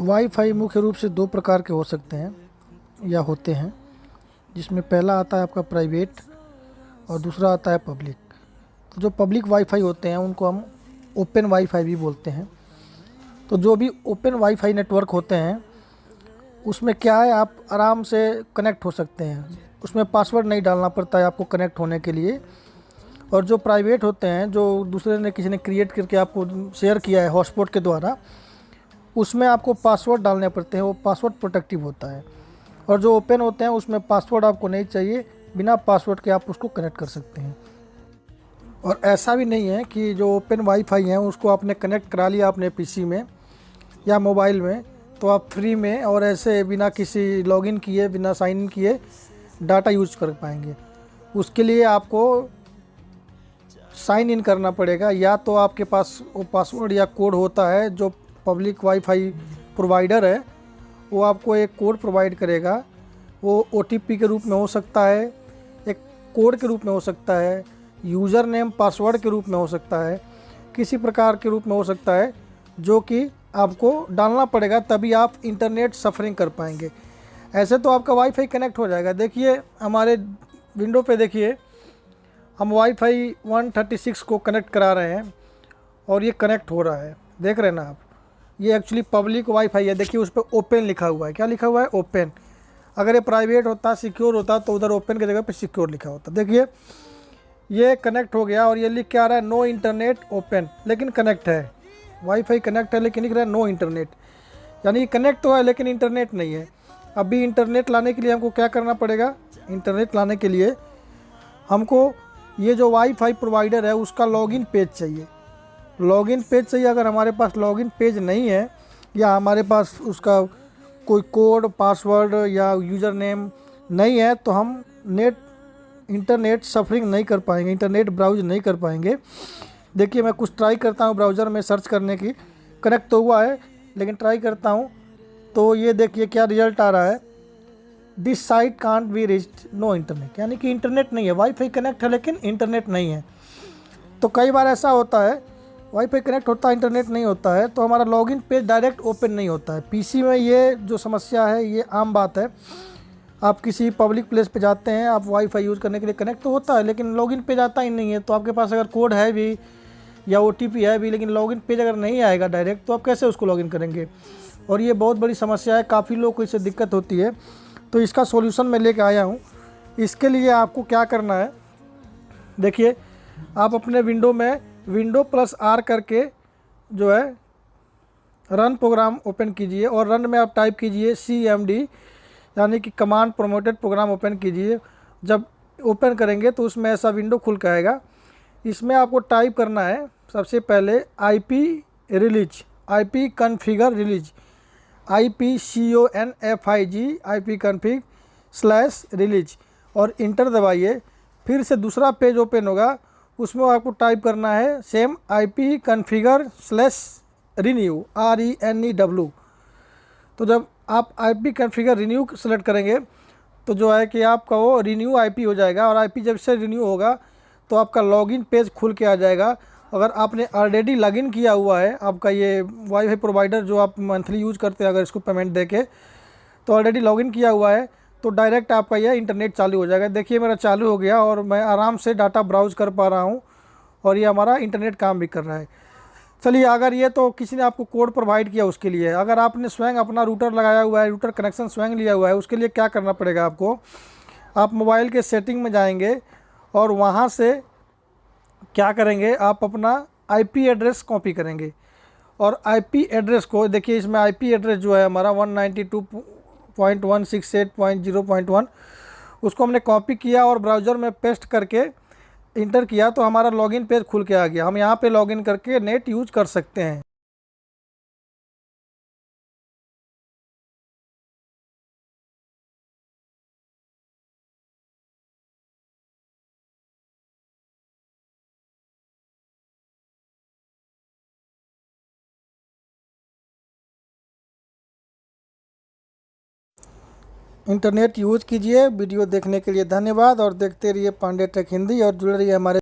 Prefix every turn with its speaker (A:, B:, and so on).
A: Wifi मुख्य रूप से दो प्रकार के हो सकते हैं या होते हैं, जिसमें पहला आता है आपका प्राइवेट और दूसरा आता है पब्लिक। तो जो पब्लिक वाईफाई होते हैं उनको हम ओपन वाईफाई भी बोलते हैं। तो जो भी ओपन वाईफाई नेटवर्क होते हैं उसमें क्या है, आप आराम से कनेक्ट हो सकते हैं, उसमें पासवर्ड नहीं डालना पड़ता है आपको कनेक्ट होने के लिए। और जो प्राइवेट होते हैं, जो दूसरे ने किसी ने क्रिएट करके आपको शेयर किया है हॉटस्पॉट के द्वारा, उसमें आपको पासवर्ड डालने पड़ते हैं, वो पासवर्ड प्रोटेक्टिव होता है। और जो ओपन होते हैं उसमें पासवर्ड आपको नहीं चाहिए, बिना पासवर्ड के आप उसको कनेक्ट कर सकते हैं। और ऐसा भी नहीं है कि जो ओपन वाईफाई है उसको आपने कनेक्ट करा लिया अपने पीसी में या मोबाइल में तो आप फ्री में और ऐसे बिना किसी लॉगिन किए, बिना साइन इन किए डाटा यूज कर पाएंगे। उसके लिए आपको साइन इन करना पड़ेगा, या तो आपके पास वो पासवर्ड या कोड होता है। जो पब्लिक वाईफाई प्रोवाइडर है वो आपको एक कोड प्रोवाइड करेगा, वो ओटीपी के रूप में हो सकता है, एक कोड के रूप में हो सकता है, यूज़र नेम पासवर्ड के रूप में हो सकता है, किसी प्रकार के रूप में हो सकता है, जो कि आपको डालना पड़ेगा, तभी आप इंटरनेट सफरिंग कर पाएंगे। ऐसे तो आपका वाईफाई कनेक्ट हो जाएगा। देखिए हमारे विंडो पे देखिए, हम वाईफाई 136 को कनेक्ट करा रहे हैं और ये कनेक्ट हो रहा है, देख रहे हैं ना आप। ये एक्चुअली पब्लिक वाईफाई है। देखिए उस पर ओपन लिखा हुआ है। क्या लिखा हुआ है? ओपन। अगर ये प्राइवेट होता, सिक्योर होता, तो उधर ओपन की जगह पे सिक्योर लिखा होता। देखिए ये कनेक्ट हो गया और ये लिख के आ रहा है नो इंटरनेट ओपन, लेकिन कनेक्ट है। वाईफाई कनेक्ट है लेकिन लिख रहा है नो इंटरनेट, यानी कनेक्ट तो है लेकिन इंटरनेट नहीं है। अभी इंटरनेट लाने के लिए हमको क्या करना पड़ेगा? इंटरनेट लाने के लिए हमको ये जो वाईफाई प्रोवाइडर है उसका लॉगिन पेज चाहिए। लॉगिन पेज चाहिए। अगर हमारे पास लॉगिन पेज नहीं है या हमारे पास उसका कोई कोड, पासवर्ड या यूज़र नेम नहीं है तो हम इंटरनेट सफरिंग नहीं कर पाएंगे, इंटरनेट ब्राउज नहीं कर पाएंगे। देखिए मैं कुछ ट्राई करता हूँ ब्राउज़र में सर्च करने की। कनेक्ट तो हुआ है लेकिन ट्राई करता हूँ तो ये देखिए क्या रिजल्ट आ रहा है, this site can't be reached, no internet, यानी कि इंटरनेट नहीं है। वाईफाई कनेक्ट है लेकिन इंटरनेट नहीं है। तो कई बार ऐसा होता है वाईफाई कनेक्ट होता है, इंटरनेट नहीं होता है, तो हमारा लॉगिन पेज डायरेक्ट ओपन नहीं होता है। पीसी में ये जो समस्या है ये आम बात है। आप किसी पब्लिक प्लेस पे जाते हैं, आप वाईफाई यूज़ करने के लिए कनेक्ट तो होता है लेकिन लॉगिन पेज आता ही नहीं है। तो आपके पास अगर कोड है भी या ओटीपी है भी लेकिन लॉगिन पेज अगर नहीं आएगा डायरेक्ट, तो आप कैसे उसको लॉगिन करेंगे? और ये बहुत बड़ी समस्या है, काफ़ी लोग को इससे दिक्कत होती है। तो इसका सॉल्यूशन मैं लेके आया हूँ। इसके लिए आपको क्या करना है, देखिए आप अपने विंडो में विंडो प्लस आर करके जो है रन प्रोग्राम ओपन कीजिए और रन में आप टाइप कीजिए CMD, यानी कि कमांड प्रोमोटेड प्रोग्राम ओपन कीजिए। जब ओपन करेंगे तो उसमें ऐसा विंडो खुल के आएगा। इसमें आपको टाइप करना है सबसे पहले IP release, IP configure release, IP config/release और इंटर दबाइए। फिर से दूसरा पेज ओपन होगा, उसमें आपको टाइप करना है सेम IP config/renew RENEW। तो जब आप IP कॉन्फ़िगर रिन्यू सेलेक्ट करेंगे तो जो है कि आपका वो रिन्यू IP हो जाएगा, और IP जब से रिन्यू होगा तो आपका लॉगिन पेज खुल के आ जाएगा। अगर आपने ऑलरेडी लॉगिन किया हुआ है, आपका ये वाईफाई प्रोवाइडर जो आप मंथली यूज़ करते हैं, अगर इसको पेमेंट देके तो ऑलरेडी लॉगिन किया हुआ है, तो डायरेक्ट आपका यह इंटरनेट चालू हो जाएगा। देखिए मेरा चालू हो गया और मैं आराम से डाटा ब्राउज़ कर पा रहा हूँ और ये हमारा इंटरनेट काम भी कर रहा है। चलिए, अगर ये तो किसी ने आपको कोड प्रोवाइड किया उसके लिए। अगर आपने स्वयं अपना रूटर लगाया हुआ है, रूटर कनेक्शन स्वयं लिया हुआ है, उसके लिए क्या करना पड़ेगा आपको? आप मोबाइल के सेटिंग में जाएंगे और वहाँ से क्या करेंगे, आप अपना IP एड्रेस कॉपी करेंगे। और IP एड्रेस को देखिए, इसमें IP एड्रेस जो है हमारा 192.168.0.1, उसको हमने कॉपी किया और ब्राउज़र में पेस्ट करके इंटर किया तो हमारा लॉगिन पेज खुल के आ गया। हम यहाँ पे लॉगिन करके नेट यूज़ कर सकते हैं। इंटरनेट यूज़ कीजिए। वीडियो देखने के लिए धन्यवाद और देखते रहिए पांडे टेक हिंदी और जुड़े रहिए हमारे